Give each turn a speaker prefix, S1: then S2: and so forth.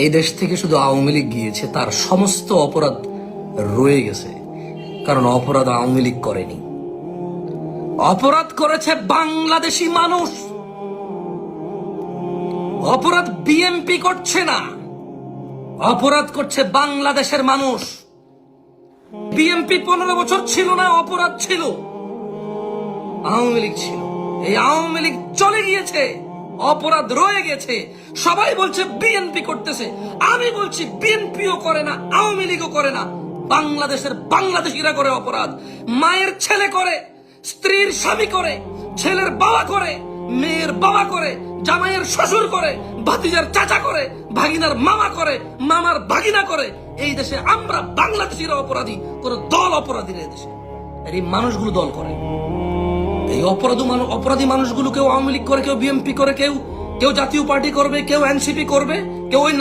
S1: এই দেশ থেকে শুধু আওয়ামী লীগ গিয়েছে, তার সমস্ত অপরাধ রয়ে গেছে। কারণ অপরাধ আওয়ামী লীগ করেনি, অপরাধ করেছে বাংলাদেশি মানুষ। অপরাধ বিএনপি করছে না, অপরাধ করছে বাংলাদেশের মানুষ। বিএনপি 15 বছর ছিল না, অপরাধ ছিল, আওয়ামী লীগ ছিল। এই আওয়ামী লীগ চলে গিয়েছে, অপরাধ রয়ে গেছে। সবাই বলছে বিএনপি করতেছে, আমি বলছি বিএনপিও করে না, আওয়ামী লীগও করে না, বাংলাদেশের বাংলাদেশিরা করে অপরাধ। মায়ের ছেলে করে, স্ত্রীর স্বামী করে, ছেলের বাবা করে, মেয়ের বাবা করে, জামাইয়ের শ্বশুর করে, ভাতিজার চাচা করে, ভাগিনার মামা করে, মামার ভাগিনা করে। এই দেশে আমরা বাংলাদেশিরা অপরাধী, কোন দল অপরাধী নেই দেশে। আর এই মানুষগুলো দল করে, এই অপরাধী মানুষগুলো কেউ আওয়ামী লীগ করে, কেউ বিএনপি করে, কেউ জাতীয় পার্টি করবে, কেউ এনসিপি করবে, কেউ ওই